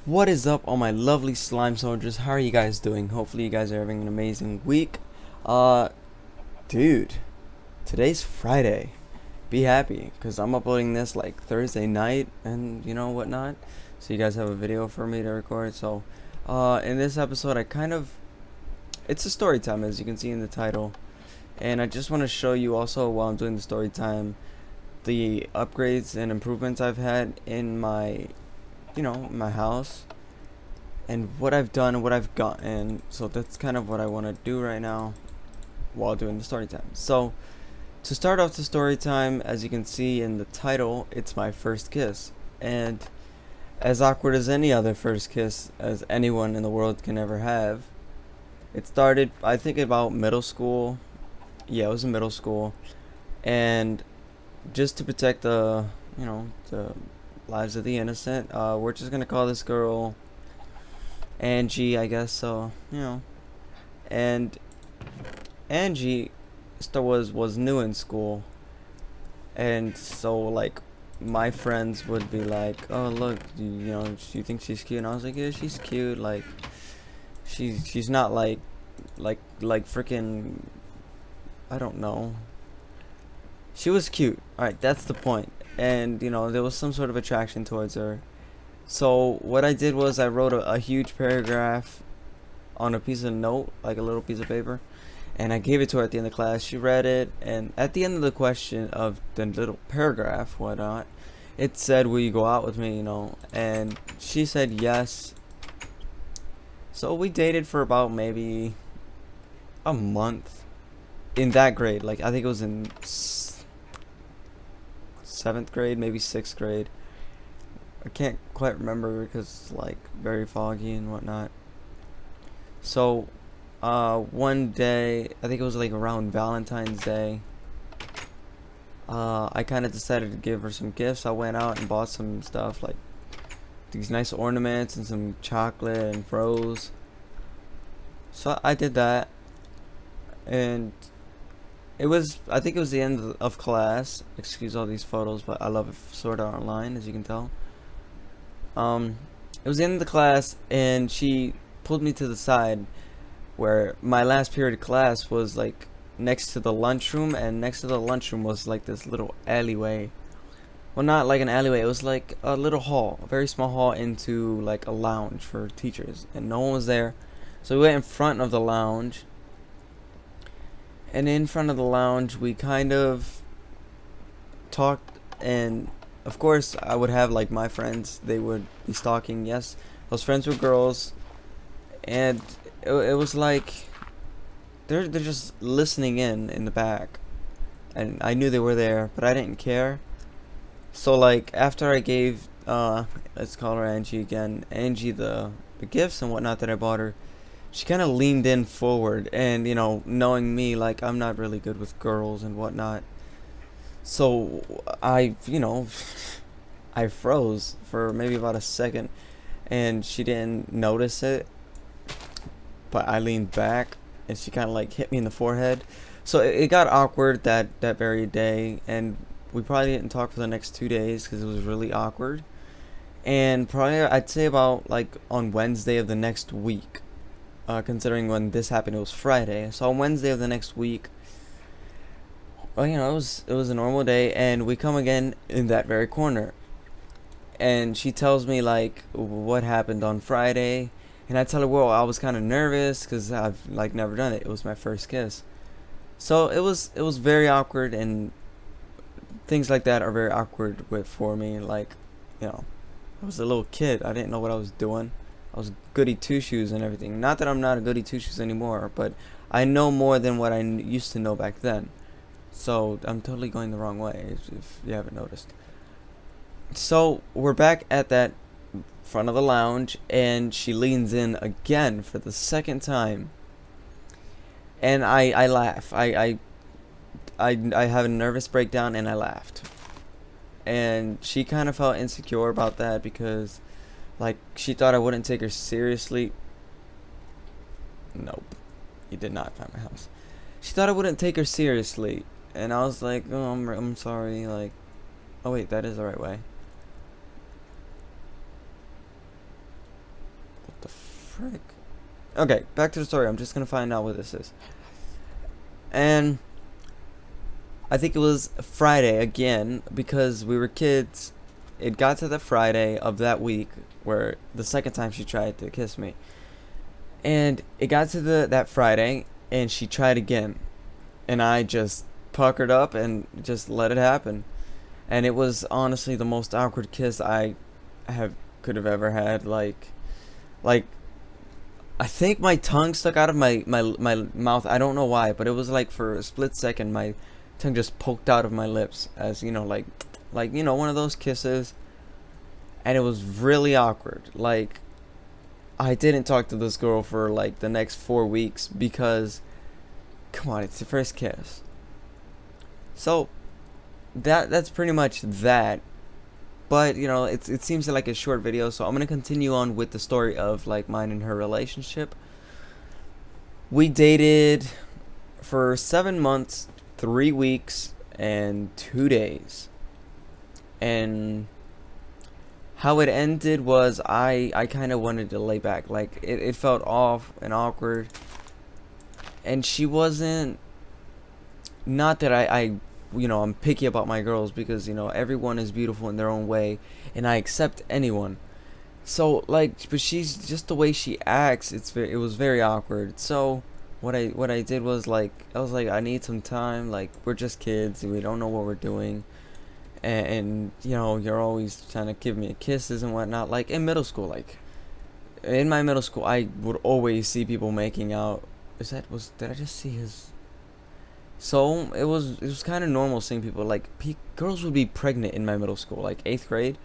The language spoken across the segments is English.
What is up, all my lovely slime soldiers? How are you guys doing? Hopefully you guys are having an amazing week. Uh Dude, today's Friday. Be happy, because I'm uploading this like Thursday night and whatnot. So you guys have a video for me to record. So in this episode it's a story time, as you can see in the title. And I just want to show you also, while I'm doing the story time, the upgrades and improvements I've had in my my house, and what I've done and what I've gotten. So that's kind of what I want to do right now while doing the story time. So to start off the story time, as you can see in the title, it's my first kiss. And as awkward as any other first kiss as anyone in the world can ever have, it started, I think, about middle school. Yeah, it was in middle school. And just to protect the lives of the innocent, we're just gonna call this girl Angie, I guess. So and Angie was new in school, and so like my friends would be like, "Oh, look, do you think she's cute?" And I was like, "Yeah, she's cute. Like, she's not like freaking, I don't know. She was cute. Alright, that's the point. And, there was some sort of attraction towards her. So, what I did was I wrote a huge paragraph on a piece of note, like a little piece of paper. And I gave it to her at the end of class. She read it. And at the end of the question of the little paragraph, whatnot, it said, "Will you go out with me?" And she said yes. So, we dated for about maybe a month in that grade. Like, I think it was in 7th grade, maybe 6th grade. I can't quite remember because it's like very foggy and whatnot. So one day, I think it was like around Valentine's Day, I kind of decided to give her some gifts. I went out and bought some stuff, like these nice ornaments and some chocolate and froze. So I did that, and I think it was the end of class. Excuse all these photos, but I love it sorta online, as you can tell. It was the end of the class, and she pulled me to the side, where my last period of class was like next to the lunchroom, and next to the lunchroom was like this little alleyway. Well, not like an alleyway, it was like a little hall, a very small hall into like a lounge for teachers, and no one was there. So we went in front of the lounge. And in front of the lounge, we kind of talked, and of course, I would have like my friends, they would be stalking. Yes, those friends were girls, and it was like they're just listening in the back, and I knew they were there, but I didn't care. So like after I gave let's call her Angie again, Angie, the gifts and whatnot that I bought her, she kind of leaned in forward, and knowing me, like, I'm not really good with girls and whatnot, so I froze for maybe about a second, and she didn't notice it, but I leaned back, and she kind of like hit me in the forehead. So it got awkward that very day, and we probably didn't talk for the next 2 days because it was really awkward. And probably, I'd say, about like on Wednesday of the next week, considering when this happened, it was Friday. So on Wednesday of the next week, well, it was a normal day, and we come again in that very corner, and she tells me like what happened on Friday, and I tell her, well, I was kind of nervous because I've like never done it. It was my first kiss, so it was very awkward, and things like that are very awkward for me. Like, I was a little kid. I didn't know what I was doing. I was goody two shoes and everything. Not that I'm not a goody two shoes anymore, but I know more than what I used to know back then. So I'm totally going the wrong way, if you haven't noticed. So we're back at that front of the lounge, and she leans in again for the second time, and I laugh. I have a nervous breakdown, and I laughed. And she kind of felt insecure about that because, like, she thought I wouldn't take her seriously. Nope. You did not find my house. She thought I wouldn't take her seriously. And I was like, oh, I'm sorry. Like, oh wait, that is the right way. frick? Okay, back to the story. I'm just gonna find out what this is. And I think it was Friday again, because we were kids. It got to the Friday of that week where the second time she tried to kiss me. And it got to that Friday and she tried again. And I just puckered up and just let it happen. And it was honestly the most awkward kiss I could have ever had. Like I think my tongue stuck out of my mouth. I don't know why, but it was like for a split second my tongue just poked out of my lips, as you know, like you know, one of those kisses. And it was really awkward. Like, I didn't talk to this girl for like the next 4 weeks because, come on, it's the first kiss. So that's pretty much that. But you know, it seems like a short video, so I'm gonna continue on with the story of like mine and her relationship. We dated for 7 months, 3 weeks, and 2 days. And how it ended was I kind of wanted to lay back. Like it felt off and awkward. And she wasn't, not that I you know, I'm picky about my girls, because you know, everyone is beautiful in their own way and I accept anyone. So like, but she's just the way she acts, it was very awkward. So what I did was like, I was like, I need some time, like we're just kids and we don't know what we're doing. And you know, you're always trying to give me kisses and whatnot. Like in middle school, like in my middle school, I would always see people making out. Did I just see his? So it was kind of normal seeing people, like girls would be pregnant in my middle school, like 8th grade.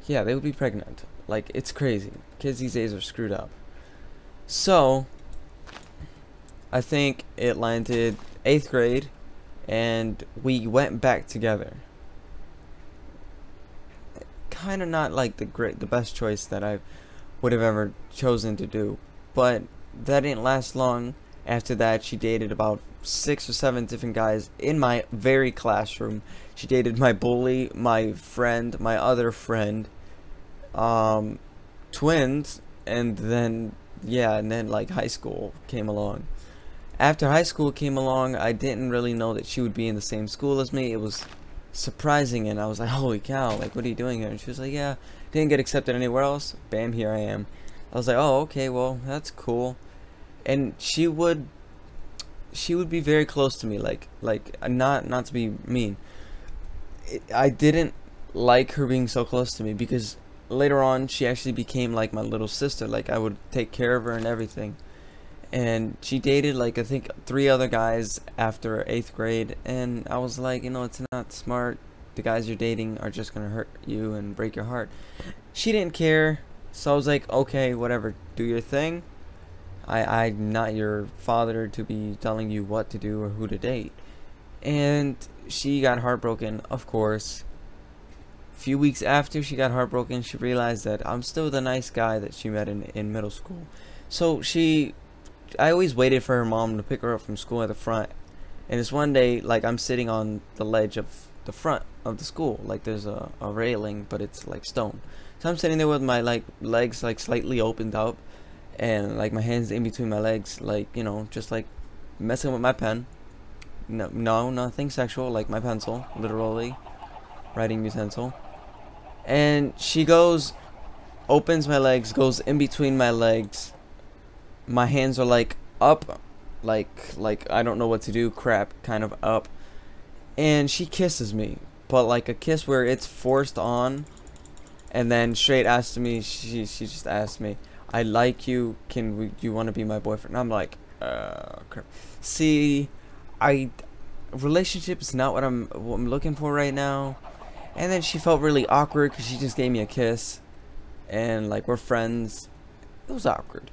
Yeah, they would be pregnant. Like, it's crazy. Kids these days are screwed up. So I think it landed 8th grade, and we went back together. Kind of not like the best choice that I would have ever chosen to do, but that didn't last long. After that, she dated about 6 or 7 different guys in my very classroom. She dated my bully, my friend, my other friend, twins, and then like high school came along. After high school came along, I didn't really know that she would be in the same school as me. It was surprising, and I was like, holy cow, like, what are you doing here? And she was like, yeah, didn't get accepted anywhere else. Bam, here I am. I was like, oh, okay, well, that's cool. And she would be very close to me, like not to be mean. I didn't like her being so close to me, because later on she actually became like my little sister. Like, I would take care of her and everything. And she dated like, I think, 3 other guys after 8th grade, and I was like, you know, it's not smart. The guys you're dating are just gonna hurt you and break your heart. She didn't care, so I was like, okay, whatever, do your thing. I'm not your father to be telling you what to do or who to date. And she got heartbroken, of course. A few weeks after she got heartbroken, she realized that I'm still the nice guy that she met in middle school. So I always waited for her mom to pick her up from school at the front. And this one day, like, I'm sitting on the ledge of the front of the school. Like, there's a railing, but it's like stone. So I'm sitting there with my like legs like slightly opened up, and like my hands in between my legs, like, you know, just like messing with my pen. No, nothing sexual, like my pencil, literally writing utensil. And she goes, opens my legs, goes in between my legs. My hands are like up, like I don't know what to do, crap, kind of up. And she kisses me, but like a kiss where it's forced on. And then straight asked me, she just asked me, I like you, you want to be my boyfriend? And I'm like, crap. See, relationship is not what I'm looking for right now. And then she felt really awkward because she just gave me a kiss, and like, we're friends. It was awkward.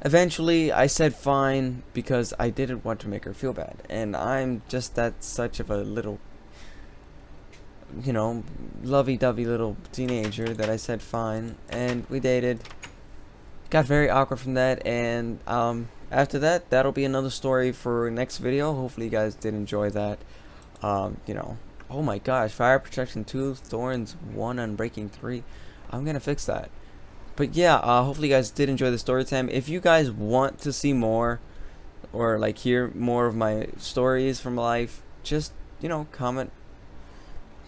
Eventually I said fine, because I didn't want to make her feel bad, and I'm just that such of a little, you know, lovey-dovey little teenager, that I said fine, and we dated. Got very awkward from that, and after that, that'll be another story for next video. Hopefully you guys did enjoy that. You know, oh my gosh, fire protection 2, thorns 1, unbreaking 3. I'm gonna fix that. But yeah, hopefully you guys did enjoy the story time. If you guys want to see more or like hear more of my stories from life, just, you know, comment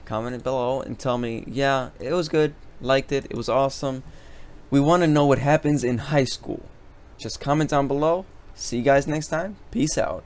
it below and tell me, yeah, it was good, liked it, it was awesome. We want to know what happens in high school. Just comment down below. See you guys next time. Peace out.